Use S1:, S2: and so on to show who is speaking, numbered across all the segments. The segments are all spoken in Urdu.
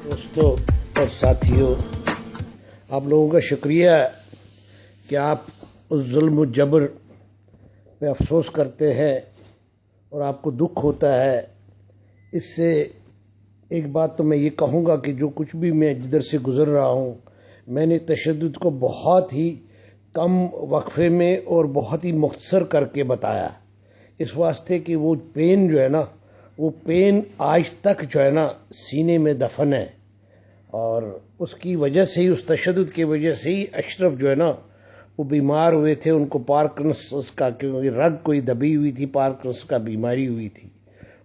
S1: دوستوں اور ساتھیوں، آپ لوگوں کا شکریہ کہ آپ اس ظلم و جبر پہ افسوس کرتے ہیں اور آپ کو دکھ ہوتا ہے۔ اس سے ایک بات تو میں یہ کہوں گا کہ جو کچھ بھی میں جدھر سے گزر رہا ہوں، میں نے تشدد کو بہت ہی کم وقفے میں اور بہت ہی مختصر کر کے بتایا، اس واسطے کہ وہ پین جو ہے نا، وہ پین آج تک جو ہے نا سینے میں دفن ہے، اور اس کی وجہ سے ہی، اس تشدد کی وجہ سے ہی اشرف جو ہے نا وہ بیمار ہوئے تھے۔ ان کو پارکنسنس کا، کیونکہ رگ کوئی دبی ہوئی تھی، پارکنسنس کا بیماری ہوئی تھی۔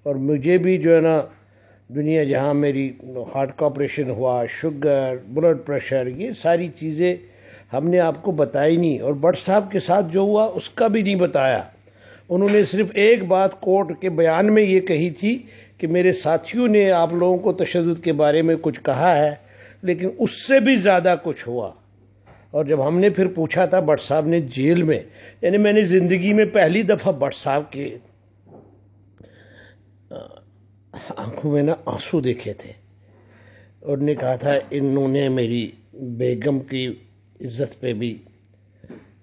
S1: اور مجھے بھی جو ہے نا دنیا جہاں میری ہارٹ کا آپریشن ہوا، شوگر، بلڈ پریشر، یہ ساری چیزیں ہم نے آپ کو بتائی نہیں، اور بٹ صاحب کے ساتھ جو ہوا اس کا بھی نہیں بتایا۔ انہوں نے صرف ایک بات کورٹ کے بیان میں یہ کہی تھی کہ میرے ساتھیوں نے آپ لوگوں کو تشدد کے بارے میں کچھ کہا ہے، لیکن اس سے بھی زیادہ کچھ ہوا۔ اور جب ہم نے پھر پوچھا تھا بٹ صاحب نے جیل میں، یعنی میں نے زندگی میں پہلی دفعہ بٹ صاحب کے آنکھوں میں نا آنسو دیکھے تھے، اور نے کہا تھا انہوں نے میری بیگم کی عزت پہ بھی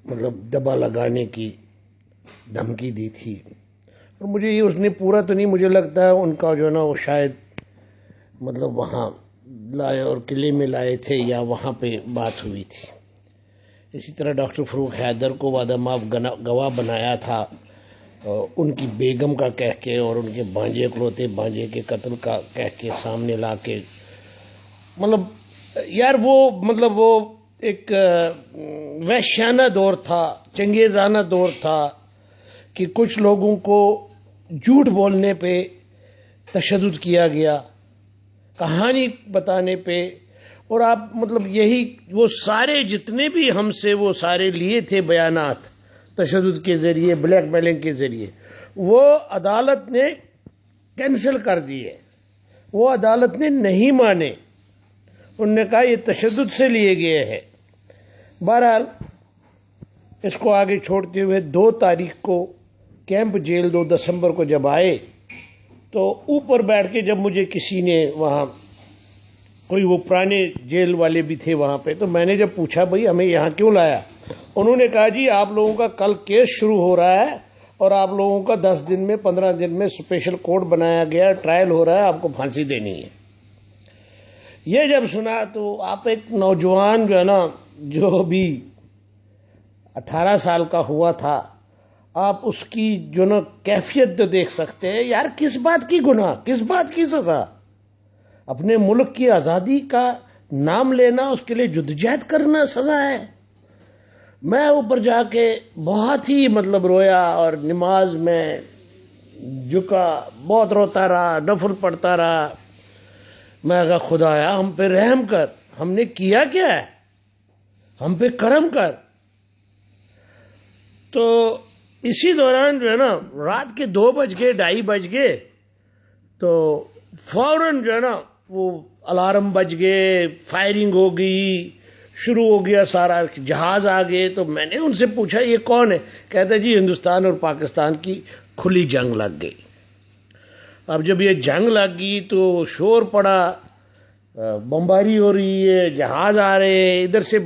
S1: مطلب دبا لگانے کی دھمکی دی تھی۔ اور مجھے یہ اس نے پورا تو نہیں، مجھے لگتا ہے ان کا جو ہے نا وہ شاید مطلب وہاں لائے اور قلعے میں لائے تھے، یا وہاں پہ بات ہوئی تھی۔ اسی طرح ڈاکٹر فروخ حیدر کو وعدہ معاف گواہ بنایا تھا، ان کی بیگم کا کہہ کے اور ان کے بانجے اکلوتے بانجے کے قتل کا کہہ کے سامنے لا کے، مطلب یار وہ ایک وحشیانہ دور تھا، چنگیزانہ دور تھا کہ کچھ لوگوں کو جھوٹ بولنے پہ تشدد کیا گیا، کہانی بتانے پہ، اور آپ مطلب یہی وہ سارے جتنے بھی ہم سے وہ سارے لیے تھے بیانات تشدد کے ذریعے، بلیک میلنگ کے ذریعے، وہ عدالت نے کینسل کر دیے، وہ عدالت نے نہیں مانے، انہوں نے کہا یہ تشدد سے لیے گئے ہیں۔ بہرحال اس کو آگے چھوڑتے ہوئے 2 تاریخ کو کیمپ جیل 2 دسمبر کو جب آئے تو اوپر بیٹھ کے جب مجھے کسی نے وہاں، کوئی وہ پرانے جیل والے بھی تھے وہاں پہ، تو میں نے جب پوچھا بھئی ہمیں یہاں کیوں لایا، انہوں نے کہا جی آپ لوگوں کا کل کیس شروع ہو رہا ہے اور آپ لوگوں کا 10 دن میں 15 دن میں اسپیشل کورٹ بنایا گیا، ٹرائل ہو رہا ہے، آپ کو پھانسی دینی ہے۔ یہ جب سنا تو آپ ایک نوجوان جو ہے نا، جو بھی 18 سال کا ہوا تھا، آپ اس کی جو نا کیفیت تو دیکھ سکتے ہیں، یار کس بات کی گناہ، کس بات کی سزا، اپنے ملک کی آزادی کا نام لینا، اس کے لیے جدوجہد کرنا سزا ہے۔ میں اوپر جا کے بہت ہی مطلب رویا اور نماز میں جھکا، بہت روتا رہا، نفل پڑھتا رہا۔ میں کہا خدایا ہم پہ رحم کر، ہم نے کیا کیا ہے، ہم پہ کرم کر۔ تو اسی دوران جو ہے نا رات کے 2 بج گئے، 2:30 بج گئے، تو فوراً جو ہے نا وہ الارم بج گئے، فائرنگ ہو گئی، شروع ہو گیا سارا، جہاز آ گئے۔ تو میں نے ان سے پوچھا یہ کون ہے، کہتے جی ہندوستان اور پاکستان کی کھلی جنگ لگ گئی۔ اب جب یہ جنگ لگ گئی تو شور پڑا، بمباری ہو رہی ہے، جہاز آ رہے ہیں، ادھر سے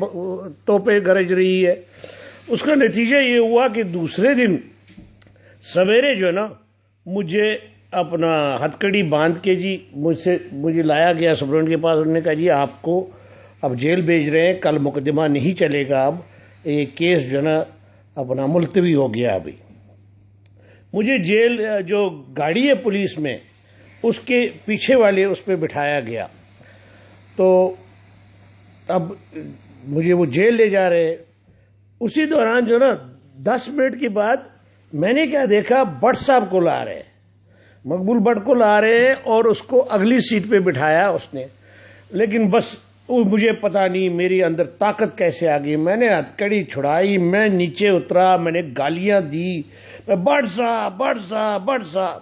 S1: توپیں گرج رہی ہے۔ اس کا نتیجہ یہ ہوا کہ دوسرے دن سویرے جو ہے نا مجھے اپنا ہتھکڑی باندھ کے جی مجھے لایا گیا سپرنٹ کے پاس۔ انہوں نے کہا جی آپ کو اب جیل بھیج رہے ہیں، کل مقدمہ نہیں چلے گا، اب یہ کیس جو ہے نا اپنا ملتوی ہو گیا۔ ابھی مجھے جیل جو گاڑی ہے پولیس میں، اس کے پیچھے والے اس پہ بٹھایا گیا، تو اب مجھے وہ جیل لے جا رہے۔ اسی دوران جو نا 10 منٹ کے بعد میں نے کیا دیکھا، بٹ صاحب کو لا رہے، مقبول بٹ کو لا رہے ہیں، اور اس کو اگلی سیٹ پہ بٹھایا اس نے۔ لیکن بس مجھے پتا نہیں میری اندر طاقت کیسے آ گئی، میں نے ہتھکڑی چھڑائی، میں نیچے اترا، میں نے گالیاں دی، میں بٹ صاحب بٹ صاحب بٹ صاحب۔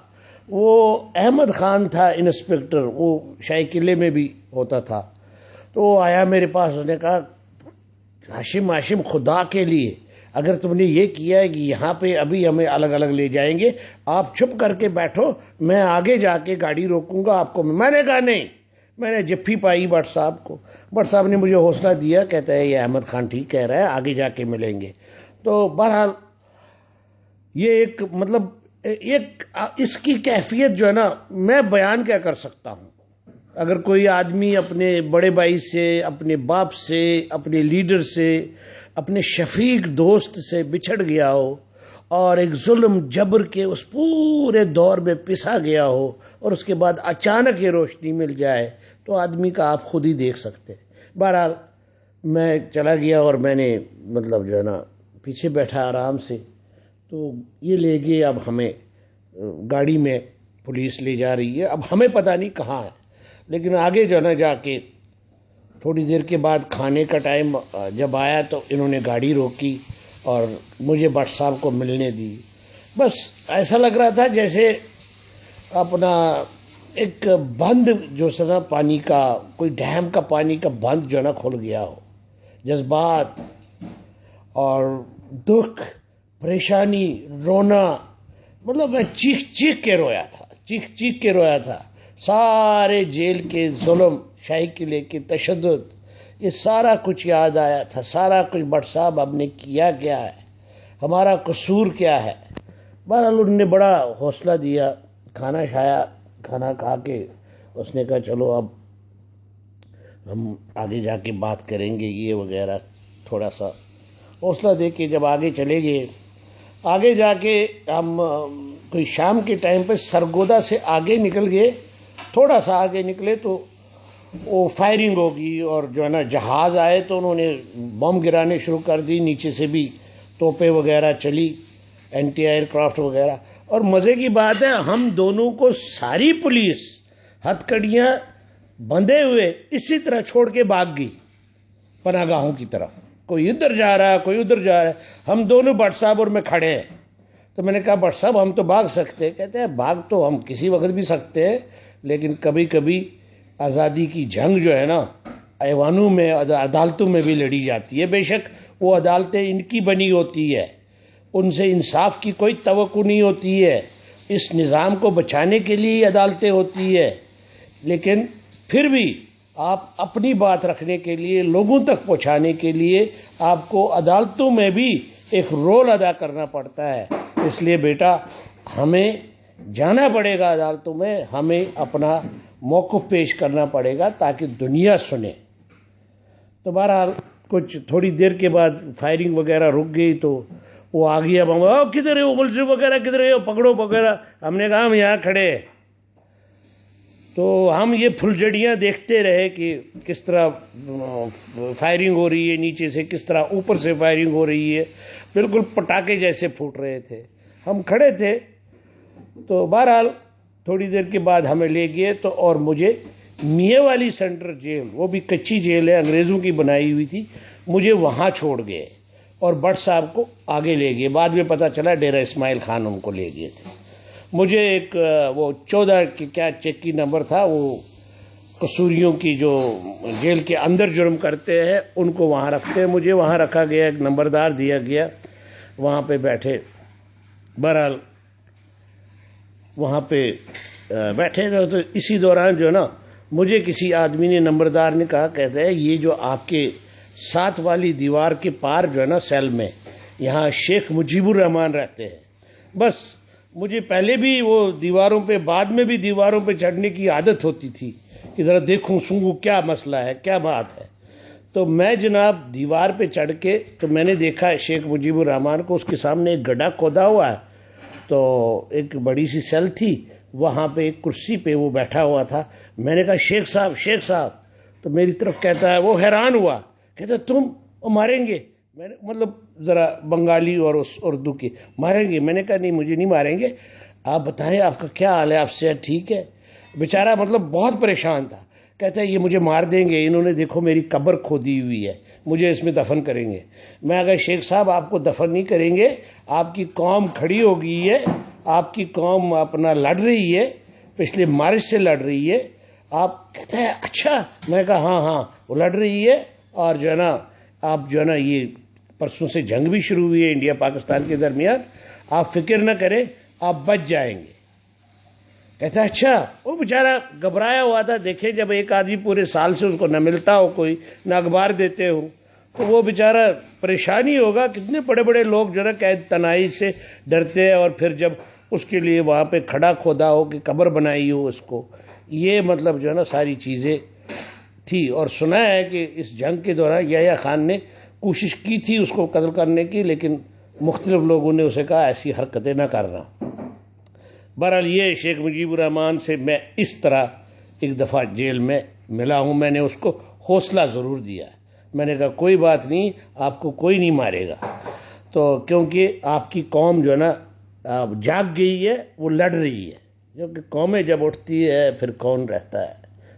S1: وہ احمد خان تھا انسپکٹر، وہ شاہی قلعے میں بھی ہوتا تھا، تو وہ آیا میرے پاس، اس نے کہا ہاشم خدا کے لیے اگر تم نے یہ کیا ہے کہ یہاں پہ ابھی ہمیں الگ الگ لے جائیں گے، آپ چپ کر کے بیٹھو، میں آگے جا کے گاڑی روکوں گا آپ کو۔ میں نے کہا نہیں، میں نے جفی پائی بٹ صاحب کو. بٹ صاحب نے مجھے حوصلہ دیا, کہتا ہے یہ احمد خان ٹھیک کہہ رہا ہے, آگے جا کے ملیں گے. تو بہرحال یہ ایک مطلب ایک اس کی کیفیت جو ہے نا, میں بیان کیا کر سکتا ہوں. اگر کوئی آدمی اپنے بڑے بھائی سے, اپنے باپ سے, اپنے لیڈر سے, اپنے شفیق دوست سے بچھڑ گیا ہو اور ایک ظلم جبر کے اس پورے دور میں پسا گیا ہو, اور اس کے بعد اچانک یہ روشنی مل جائے, تو آدمی کا آپ خود ہی دیکھ سکتے. بہرحال میں چلا گیا اور میں نے مطلب جو ہے نا پیچھے بیٹھا آرام سے. تو یہ لے گئے, اب ہمیں گاڑی میں پولیس لے جا رہی ہے, اب ہمیں پتہ نہیں کہاں ہے. لیکن آگے جو ہے نا جا کے تھوڑی دیر کے بعد کھانے کا ٹائم جب آیا تو انہوں نے گاڑی روکی اور مجھے بٹ صاحب کو ملنے دی. بس ایسا لگ رہا تھا جیسے اپنا ایک بند جو ہے نا پانی کا, کوئی ڈیم کا پانی کا بند جو ہے نا کھل گیا ہو. جذبات اور دکھ, پریشانی, رونا, مطلب میں چیخ چیخ کے رویا تھا, چیخ چیخ کے رویا تھا. سارے جیل کے ظلم, شاہی قلعے کے تشدد, یہ سارا کچھ یاد آیا تھا. سارا کچھ بٹ صاحب اب نے کیا کیا ہے, ہمارا قصور کیا ہے. بہرحال انہوں نے بڑا حوصلہ دیا. کھانا کھایا, کھانا کھا کے اس نے کہا چلو اب ہم آگے جا کے بات کریں گے یہ وغیرہ. تھوڑا سا حوصلہ دے کے جب آگے چلے گئے, آگے جا کے ہم کوئی شام کے ٹائم پہ سرگودا سے آگے نکل گئے. تھوڑا سا آگے نکلے تو وہ فائرنگ ہوگی, اور جو ہے نا جہاز آئے تو انہوں نے بم گرانے شروع کر دی. نیچے سے بھی توپیں وغیرہ چلی, اینٹی ایئر کرافٹ وغیرہ. اور مزے کی بات ہے, ہم دونوں کو ساری پولیس ہتھ کڑیاں بندھے ہوئے اسی طرح چھوڑ کے بھاگ گئی پناہ گاہوں کی طرف. کوئی ادھر جا رہا ہے, کوئی ادھر جا رہا ہے. ہم دونوں بٹ صاحب اور میں کھڑے ہیں. تو میں نے کہا بٹ صاحب ہم تو بھاگ سکتے ہیں. کہتے ہیں بھاگ تو ہم کسی وقت بھی سکتے ہیں, لیکن کبھی کبھی آزادی کی جنگ جو ہے نا ایوانوں میں, عدالتوں میں بھی لڑی جاتی ہے. بے شک وہ عدالتیں ان کی بنی ہوتی ہے, ان سے انصاف کی کوئی توقع نہیں ہوتی ہے. اس نظام کو بچانے کے لیے عدالتیں ہوتی ہے, لیکن پھر بھی آپ اپنی بات رکھنے کے لیے, لوگوں تک پہنچانے کے لیے آپ کو عدالتوں میں بھی ایک رول ادا کرنا پڑتا ہے. اس لیے بیٹا ہمیں جانا پڑے گا عدالتوں میں, ہمیں اپنا موقف پیش کرنا پڑے گا تاکہ دنیا سنے. تو بہرحال کچھ تھوڑی دیر کے بعد فائرنگ وغیرہ رک گئی. تو وہ آ گیا, کدھر ہے وہ ملزم وغیرہ, کدھر ہے وہ, پکڑو وغیرہ. ہم نے کہا ہم یہاں کھڑے ہیں. تو ہم یہ پھلجڑیاں دیکھتے رہے کہ کس طرح فائرنگ ہو رہی ہے, نیچے سے کس طرح اوپر سے فائرنگ ہو رہی ہے. بالکل پٹاخے جیسے پھوٹ رہے تھے. ہم کھڑے تھے. تو بہرحال تھوڑی دیر کے بعد ہمیں لے گئے. تو اور مجھے میاں والی سینٹرل جیل, وہ بھی کچی جیل ہے, انگریزوں کی بنائی ہوئی تھی, مجھے وہاں چھوڑ گئے اور بٹ صاحب کو آگے لے گئے. بعد میں پتہ چلا ڈیرہ اسماعیل خان ان کو لے گئے تھے. مجھے ایک وہ 14 کی کیا چیکی نمبر تھا, وہ قصوریوں کی جو جیل کے اندر جرم کرتے ہیں ان کو وہاں رکھتے ہیں. مجھے وہاں رکھا گیا, ایک نمبردار دیا گیا, وہاں پہ بیٹھے. بہرحال وہاں پہ بیٹھے گئے. تو اسی دوران جو ہے نا مجھے کسی آدمی نے, نمبردار نے کہا, کہتے ہیں یہ جو آپ کے ساتھ والی دیوار کے پار جو ہے نا سیل میں, یہاں شیخ مجیب الرحمان رہتے ہیں. بس مجھے پہلے بھی وہ دیواروں پہ, بعد میں بھی دیواروں پہ چڑھنے کی عادت ہوتی تھی کہ ذرا دیکھوں سنگوں کیا مسئلہ ہے, کیا بات ہے. تو میں جناب دیوار پہ چڑھ کے تو میں نے دیکھا شیخ مجیب الرحمان کو, اس کے سامنے ایک گڈھا کھودا ہوا ہے. تو ایک بڑی سی سیل تھی, وہاں پہ ایک کرسی پہ وہ بیٹھا ہوا تھا. میں نے کہا شیخ صاحب, شیخ صاحب. تو میری طرف کہتا ہے, وہ حیران ہوا, کہتا تم ماریں گے؟ میں نے مطلب ذرا بنگالی اور اس اردو کی, ماریں گے؟ میں نے کہا نہیں مجھے نہیں ماریں گے, آپ بتائیں آپ کا کیا حال ہے, آپ سے ٹھیک ہے؟ بیچارہ مطلب بہت پریشان تھا. کہتا ہے یہ مجھے مار دیں گے, انہوں نے دیکھو میری قبر کھودی ہوئی ہے, مجھے اس میں دفن کریں گے. میں کہا شیخ صاحب آپ کو دفن نہیں کریں گے, آپ کی قوم کھڑی ہو گئی ہے, آپ کی قوم اپنا لڑ رہی ہے, پچھلے مارچ سے لڑ رہی ہے. آپ کہتا ہے اچھا. میں کہا ہاں ہاں وہ لڑ رہی ہے, اور جو ہے نا آپ جو ہے نا یہ پرسوں سے جنگ بھی شروع ہوئی ہے انڈیا پاکستان کے درمیان, آپ فکر نہ کریں, آپ بچ جائیں گے. کہتا اچھا، وہ بیچارہ گھبرایا ہوا تھا. دیکھیں جب ایک آدمی پورے سال سے اس کو نہ ملتا ہو کوئی، نہ اخبار دیتے ہو، تو وہ بیچارہ پریشانی ہوگا. کتنے بڑے بڑے لوگ جو ہے قید تنہائی سے ڈرتے ہیں، اور پھر جب اس کے لیے وہاں پہ کھڑا کھودا ہو کہ قبر بنائی ہو اس کو. یہ مطلب جو ہے نا ساری چیزیں تھی. اور سنا ہے کہ اس جنگ کے دوران یحییٰ خان نے کوشش کی تھی اس کو قتل کرنے کی، لیکن مختلف لوگوں نے اسے کہا ایسی حرکتیں نہ کرنا. بہرحال یہ شیخ مجیب الرحمان سے میں اس طرح ایک دفعہ جیل میں ملا ہوں. میں نے اس کو حوصلہ ضرور دیا. میں نے کہا کوئی بات نہیں، آپ کو کوئی نہیں مارے گا، تو کیونکہ آپ کی قوم جو ہے نا جاگ گئی ہے، وہ لڑ رہی ہے. کیونکہ قومیں جب اٹھتی ہے پھر کون رہتا ہے،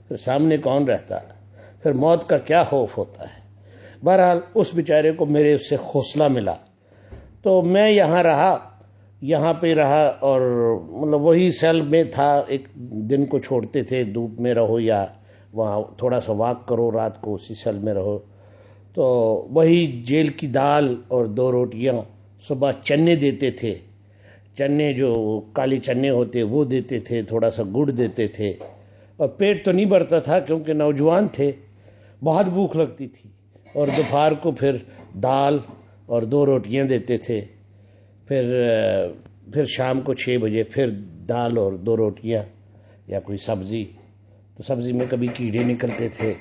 S1: پھر سامنے کون رہتا ہے، پھر موت کا کیا خوف ہوتا ہے. بہرحال اس بیچارے کو میرے اس سے حوصلہ ملا، تو میں یہاں پہ رہا اور مطلب وہی سیل میں تھا. ایک دن کو چھوڑتے تھے، دھوپ میں رہو یا وہاں تھوڑا سا واک کرو، رات کو اسی سیل میں رہو. تو وہی جیل کی دال اور 2 روٹیاں، صبح چنے دیتے تھے، چنے جو کالی چنے ہوتے وہ دیتے تھے، تھوڑا سا گڑ دیتے تھے. اور پیٹ تو نہیں بھرتا تھا کیونکہ نوجوان تھے، بہت بھوک لگتی تھی. اور دوپہر کو پھر دال اور 2 روٹیاں دیتے تھے. پھر شام کو 6 بجے پھر دال اور 2 روٹیاں یا کوئی سبزی. تو سبزی میں کبھی کیڑے نکلتے تھے.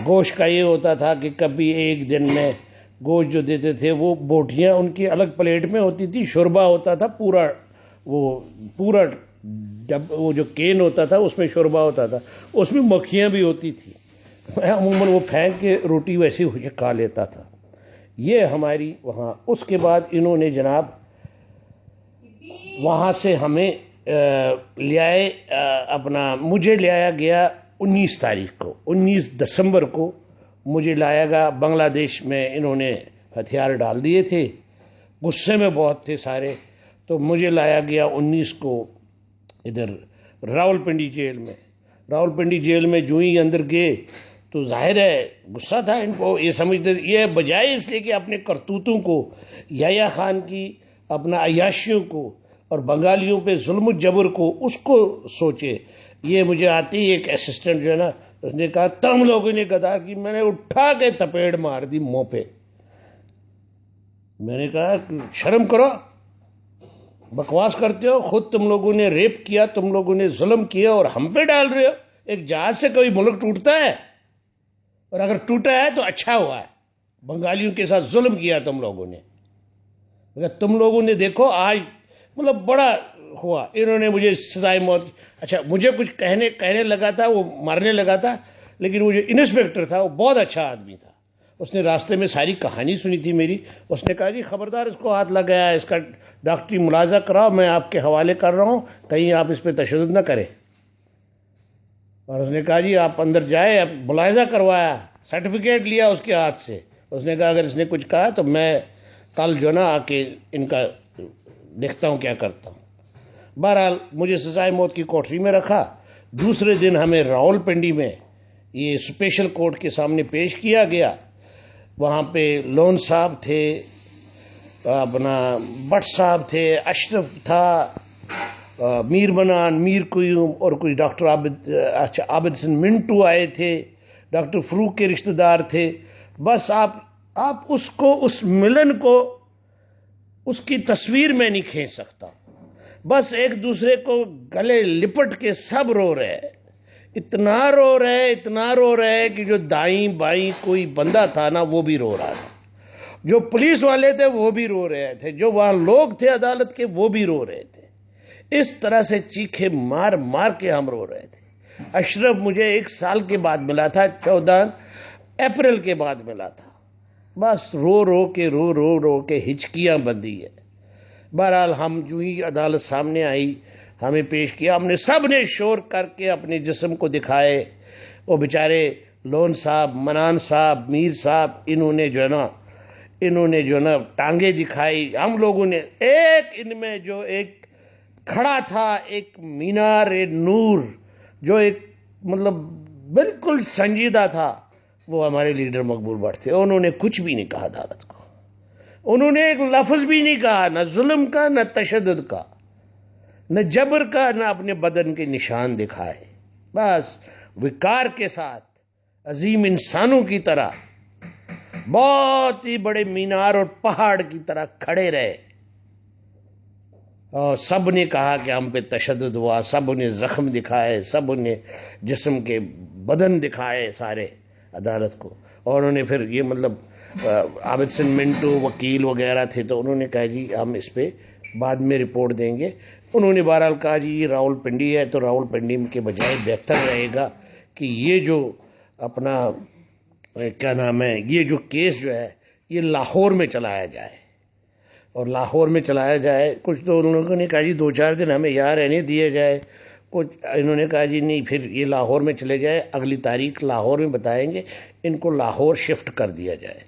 S1: گوشت کا یہ ہوتا تھا کہ کبھی ایک دن میں گوشت جو دیتے تھے وہ بوٹیاں ان کی الگ پلیٹ میں ہوتی تھی، شوربہ ہوتا تھا پورا وہ جو کین ہوتا تھا اس میں شوربہ ہوتا تھا، اس میں مکھیاں بھی ہوتی تھی. میں عموماً وہ پھینک کے روٹی ویسی ہو کھا لیتا تھا. یہ ہماری وہاں. اس کے بعد انہوں نے جناب وہاں سے ہمیں لے آئے مجھے لایا گیا 19 تاریخ کو، 19 دسمبر کو مجھے لایا گیا. بنگلہ دیش میں انہوں نے ہتھیار ڈال دیے تھے، غصے میں بہت تھے سارے. تو مجھے لایا گیا 19 کو ادھر راولپنڈی جیل میں. راولپنڈی جیل میں جو ہی اندر گئے تو ظاہر ہے غصہ تھا ان کو. یہ سمجھتے یہ بجائے اس لیے کہ اپنے کرتوتوں کو، یحییٰ خان کی اپنا عیاشیوں کو اور بنگالیوں پہ ظلم و جبر کو، اس کو سوچے. یہ مجھے آتی ایک اسسٹنٹ جو ہے نا، اس نے کہا تم لوگوں نے گدا کی. میں نے اٹھا کے تپیڑ مار دی منہ پہ. میں نے کہا شرم کرو، بکواس کرتے ہو. خود تم لوگوں نے ریپ کیا، تم لوگوں نے ظلم کیا اور ہم پہ ڈال رہے ہو. ایک جہاز سے کوئی ملک ٹوٹتا ہے؟ اور اگر ٹوٹا ہے تو اچھا ہوا ہے. بنگالیوں کے ساتھ ظلم کیا تم لوگوں نے. اگر تم لوگوں نے دیکھو آج مطلب بڑا ہوا. انہوں نے مجھے سزائے موت. اچھا مجھے کچھ کہنے لگا تھا، وہ مارنے لگا تھا، لیکن وہ جو انسپیکٹر تھا وہ بہت اچھا آدمی تھا. اس نے راستے میں ساری کہانی سنی تھی میری. اس نے کہا جی خبردار اس کو ہاتھ لگایا، اس کا ڈاکٹری ملاحظہ کراؤ، میں آپ کے حوالے کر رہا ہوں، کہیں آپ اس پہ تشدد نہ کریں. اور اس نے کہا جی آپ اندر جائے. اب ملاحظہ کروایا، سرٹیفکیٹ لیا اس کے ہاتھ سے. اس نے کہا اگر اس نے کچھ کہا تو میں کل جو نا آ کے ان کا دیکھتا ہوں کیا کرتا ہوں. بہرحال مجھے سزائے موت کی کوٹری میں رکھا. دوسرے دن ہمیں راولپنڈی میں یہ اسپیشل کورٹ کے سامنے پیش کیا گیا. وہاں پہ لون صاحب تھے، بٹ صاحب تھے، اشرف تھا، میر منان، میر قیوم اور کچھ ڈاکٹر عابد حسن منٹو آئے تھے. ڈاکٹر فروغ کے رشتہ دار تھے. بس آپ اس کو، اس ملن کو، اس کی تصویر میں نہیں کھینچ سکتا. بس ایک دوسرے کو گلے لپٹ کے سب رو رہے، اتنا رو رہے کہ جو دائیں بائیں کوئی بندہ تھا نا وہ بھی رو رہا تھا، جو پولیس والے تھے وہ بھی رو رہے تھے، جو وہاں لوگ تھے عدالت کے وہ بھی رو رہے تھے. اس طرح سے چیخے مار کے ہم رو رہے تھے. اشرف مجھے 1 سال کے بعد ملا تھا، 14 اپریل کے بعد ملا تھا. بس رو کے ہچکیاں بندی ہے. بہرحال ہم جو ہی عدالت سامنے آئی ہمیں پیش کیا. ہم نے سب نے شور کر کے اپنے جسم کو دکھائے. وہ بیچارے لون صاحب، منان صاحب، میر صاحب، انہوں نے جو نا ٹانگیں دکھائی. ہم لوگوں نے ان میں جو ایک کھڑا تھا، ایک مینار نور جو ایک مطلب بالکل سنجیدہ تھا، وہ ہمارے لیڈر مقبول بٹ تھے. انہوں نے کچھ بھی نہیں کہا عدالت کو. انہوں نے ایک لفظ بھی نہیں کہا، نہ ظلم کا نہ تشدد کا. نہ جبر کا نہ اپنے بدن کے نشان دکھائے، بس وقار کے ساتھ عظیم انسانوں کی طرح بہت ہی بڑے مینار اور پہاڑ کی طرح کھڑے رہے، اور سب نے کہا کہ ہم پہ تشدد ہوا، سب نے زخم دکھائے، سب نے جسم کے بدن دکھائے سارے عدالت کو، اور انہوں نے پھر یہ مطلب عابد سنگھ منٹو وکیل وغیرہ تھے تو انہوں نے کہا جی ہم اس پہ بعد میں رپورٹ دیں گے۔ انہوں نے بہرحال کہا جی یہ راول پنڈی ہے تو راول پنڈی کے بجائے بہتر رہے گا کہ یہ جو اپنا کیا نام ہے، یہ جو کیس جو ہے یہ لاہور میں چلایا جائے، اور لاہور میں چلایا جائے۔ کچھ تو ان لوگوں نے کہا جی 2-4 دن ہمیں یہاں رہنے دیے جائے، کچھ انہوں نے کہا جی نہیں پھر یہ لاہور میں چلے جائے، اگلی تاریخ لاہور میں بتائیں گے، ان کو لاہور شفٹ کر دیا جائے۔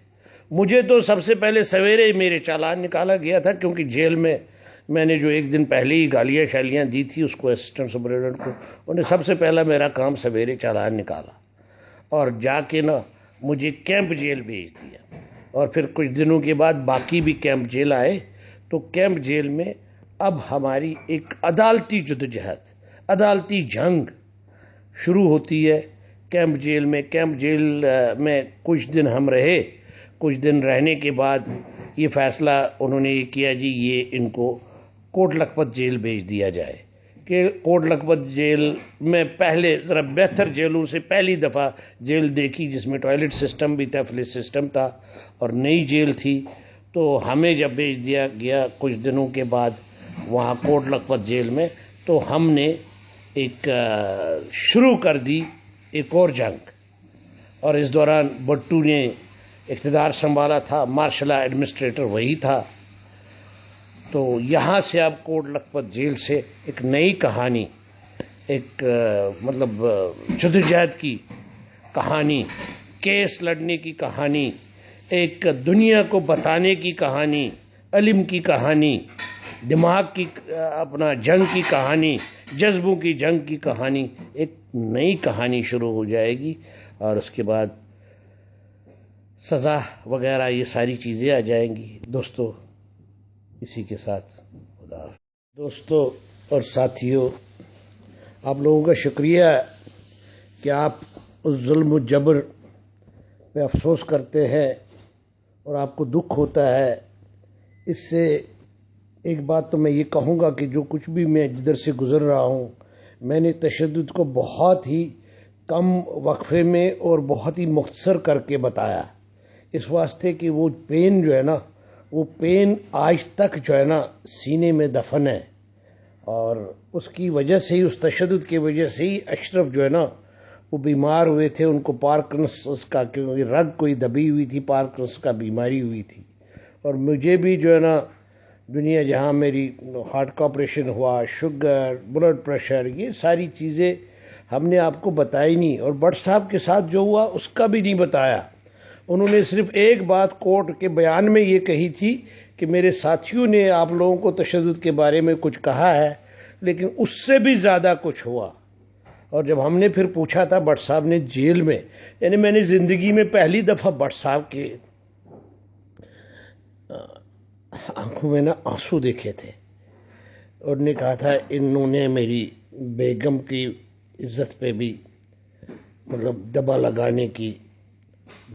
S1: مجھے تو سب سے پہلے سویرے ہی میرے چالان نکالا گیا تھا، کیونکہ جیل میں نے جو ایک دن پہلے ہی گالیاں شالیاں دی تھی اس کو اسسٹنٹ سپرنٹینڈنٹ کو، انہیں سب سے پہلا میرا کام سویرے چالان نکالا اور جا کے نا مجھے کیمپ جیل بھیج دیا، اور پھر کچھ دنوں کے بعد باقی بھی کیمپ جیل آئے۔ تو کیمپ جیل میں اب ہماری ایک عدالتی جدوجہد، عدالتی جنگ شروع ہوتی ہے کیمپ جیل میں۔ کیمپ جیل میں کچھ دن ہم رہے، کچھ دن رہنے کے بعد یہ فیصلہ انہوں نے یہ کیا جی یہ ان کو کوٹ لکھپت جیل بھیج دیا جائے، کہ کوٹ لکھپت جیل میں پہلے ذرا بہتر جیلوں سے پہلی دفعہ جیل دیکھی جس میں ٹوائلٹ سسٹم بھی تھا، فلش سسٹم تھا، اور نئی جیل تھی۔ تو ہمیں جب بھیج دیا گیا کچھ دنوں کے بعد وہاں کوٹ لکھپت جیل میں، تو ہم نے ایک شروع کر دی ایک اور جنگ، اور اس دوران بٹو نے اقتدار سنبھالا تھا، مارشل ایڈمنسٹریٹر وہی تھا۔ تو یہاں سے اب کوٹ لکھپت جیل سے ایک نئی کہانی، ایک مطلب جدوجہد کی کہانی، کیس لڑنے کی کہانی، ایک دنیا کو بتانے کی کہانی، علم کی کہانی، دماغ کی اپنا جنگ کی کہانی، جذبوں کی جنگ کی کہانی، ایک نئی کہانی شروع ہو جائے گی، اور اس کے بعد سزا وغیرہ یہ ساری چیزیں آ جائیں گی۔ دوستو اسی کے ساتھ خدا حافظ۔ دوستو اور ساتھیوں، آپ لوگوں کا شکریہ کہ آپ اس ظلم و جبر پہ افسوس کرتے ہیں اور آپ کو دکھ ہوتا ہے۔ اس سے ایک بات تو میں یہ کہوں گا کہ جو کچھ بھی میں جدھر سے گزر رہا ہوں، میں نے تشدد کو بہت ہی کم وقفے میں اور بہت ہی مختصر کر کے بتایا، اس واسطے کہ وہ پین جو ہے نا، وہ پین آج تک جو ہے نا سینے میں دفن ہے، اور اس کی وجہ سے ہی، اس تشدد کی وجہ سے ہی اشرف جو ہے نا وہ بیمار ہوئے تھے، ان کو پارکنسنس کا، کیونکہ رگ کوئی دبی ہوئی تھی، پارکنسنس کا بیماری ہوئی تھی۔ اور مجھے بھی جو ہے نا دنیا جہاں میری ہارٹ کا آپریشن ہوا، شوگر، بلڈ پریشر، یہ ساری چیزیں ہم نے آپ کو بتائی نہیں، اور بٹ صاحب کے ساتھ جو ہوا اس کا بھی نہیں بتایا۔ انہوں نے صرف ایک بات کورٹ کے بیان میں یہ کہی تھی کہ میرے ساتھیوں نے آپ لوگوں کو تشدد کے بارے میں کچھ کہا ہے، لیکن اس سے بھی زیادہ کچھ ہوا۔ اور جب ہم نے پھر پوچھا تھا بٹ صاحب نے جیل میں، یعنی میں نے زندگی میں پہلی دفعہ بٹ صاحب کے آنکھوں میں نا آنسو دیکھے تھے، اور نے کہا تھا انہوں نے میری بیگم کی عزت پہ بھی مطلب دبا لگانے کی